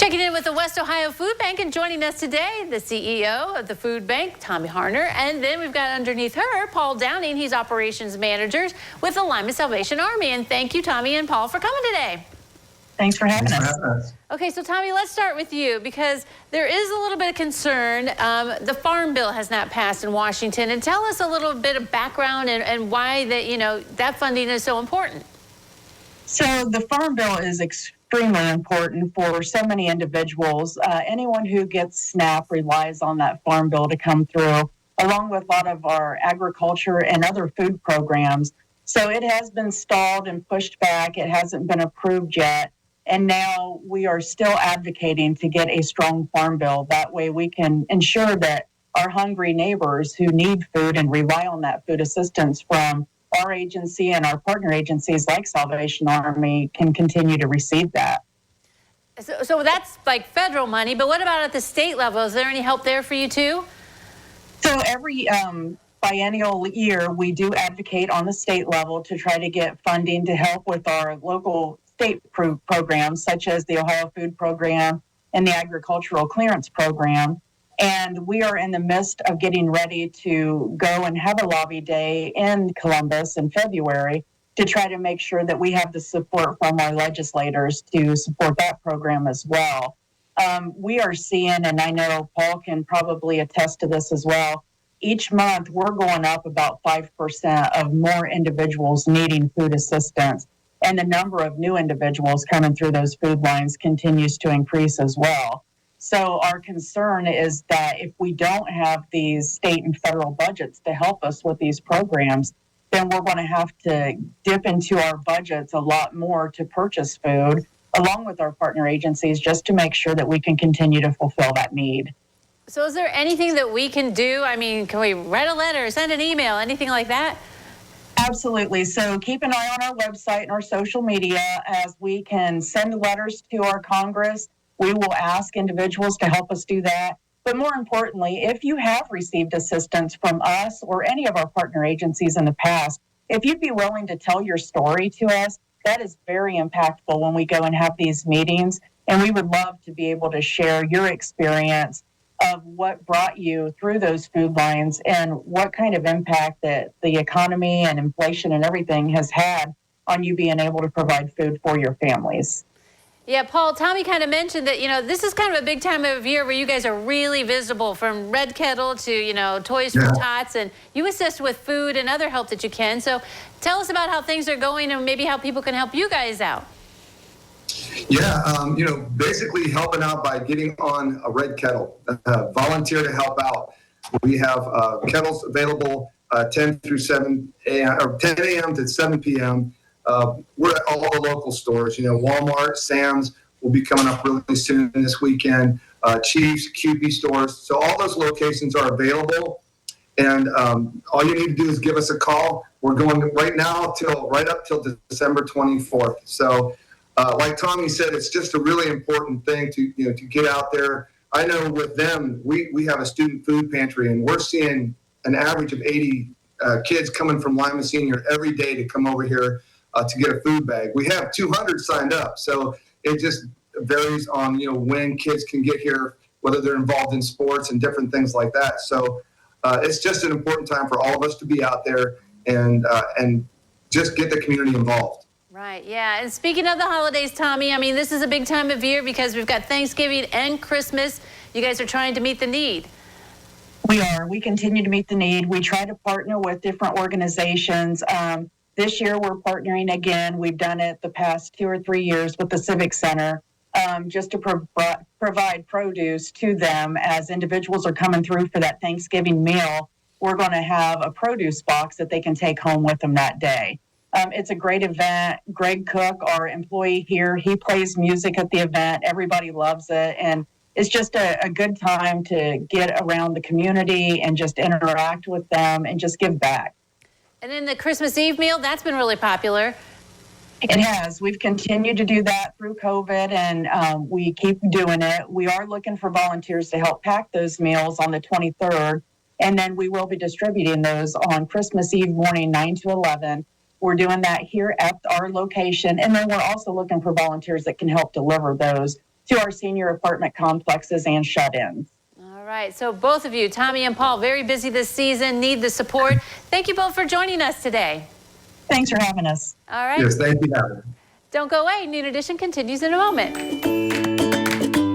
Checking in with the West Ohio Food Bank, and joining us today, the CEO of the Food Bank, Tommy Harner, and then we've got underneath her, Paul Downing. He's operations manager with the Lima Salvation Army. And thank you, Tommy and Paul, for coming today. Thanks for having us. Okay, so Tommy, let's start with you because there is a little bit of concern. The Farm Bill has not passed in Washington, and tell us a little bit of background and why that funding is so important. So the Farm Bill is extremely important for so many individuals. Anyone who gets SNAP relies on that Farm Bill to come through, along with a lot of our agriculture and other food programs. So it has been stalled and pushed back. It hasn't been approved yet. And now we are still advocating to get a strong Farm Bill. That way we can ensure that our hungry neighbors who need food and rely on that food assistance from our agency and our partner agencies like Salvation Army can continue to receive that. So that's like federal money, but what about at the state level? Is there any help there for you too? So every biennial year, we do advocate on the state level to try to get funding to help with our local state programs, such as the Ohio Food Program and the Agricultural Clearance Program. And we are in the midst of getting ready to go and have a lobby day in Columbus in February to try to make sure that we have the support from our legislators to support that program as well. We are seeing, and I know Paul can probably attest to this as well, each month we're going up about 5% of more individuals needing food assistance. And the number of new individuals coming through those food lines continues to increase as well. So our concern is that if we don't have these state and federal budgets to help us with these programs, then we're going to have to dip into our budgets a lot more to purchase food, along with our partner agencies, just to make sure that we can continue to fulfill that need. So is there anything that we can do? I mean, can we write a letter, send an email, anything like that? Absolutely. So keep an eye on our website and our social media as we can send letters to our Congress. We will ask individuals to help us do that. But more importantly, if you have received assistance from us or any of our partner agencies in the past, if you'd be willing to tell your story to us, that is very impactful when we go and have these meetings. And we would love to be able to share your experience of what brought you through those food lines and what kind of impact that the economy and inflation and everything has had on you being able to provide food for your families. Yeah, Paul, Tommy kind of mentioned that, this is kind of a big time of year where you guys are really visible, from Red Kettle to, Toys for Tots, and you assist with food and other help that you can. So tell us about how things are going and maybe how people can help you guys out. Yeah, basically helping out by getting on a Red Kettle, volunteer to help out. We have kettles available 10 through 7 a.m. or 10 a.m. to 7 p.m. We're at all the local stores. Walmart, Sam's will be coming up really soon this weekend. Chiefs, QP stores. So all those locations are available. And all you need to do is give us a call. We're going right now right up till December 24th. So like Tommy said, it's just a really important thing to get out there. I know with them, we have a student food pantry, and we're seeing an average of 80 kids coming from Lima Senior every day to come over here to get a food bag. We have 200 signed up, so it just varies on when kids can get here, whether they're involved in sports and different things like that. So it's just an important time for all of us to be out there and just get the community involved. Right, yeah. And speaking of the holidays, Tommy, I mean, this is a big time of year because we've got Thanksgiving and Christmas. You guys are trying to meet the need. We are. We continue to meet the need. We try to partner with different organizations. This year, we're partnering again. We've done it the past 2 or 3 years with the Civic Center, just to provide produce to them as individuals are coming through for that Thanksgiving meal. We're going to have a produce box that they can take home with them that day. It's a great event. Greg Cook, our employee here, he plays music at the event. Everybody loves it. And it's just a good time to get around the community and just interact with them and just give back. And then the Christmas Eve meal, that's been really popular. It has. We've continued to do that through COVID, and we keep doing it. We are looking for volunteers to help pack those meals on the 23rd, and then we will be distributing those on Christmas Eve morning, 9 to 11. We're doing that here at our location, and then we're also looking for volunteers that can help deliver those to our senior apartment complexes and shut-ins. All right. So both of you, Tommy and Paul, very busy this season, need the support. Thank you both for joining us today. Thank for having us. All right. Yes, thank you, Heather. Don't go away. Noon Edition continues in a moment.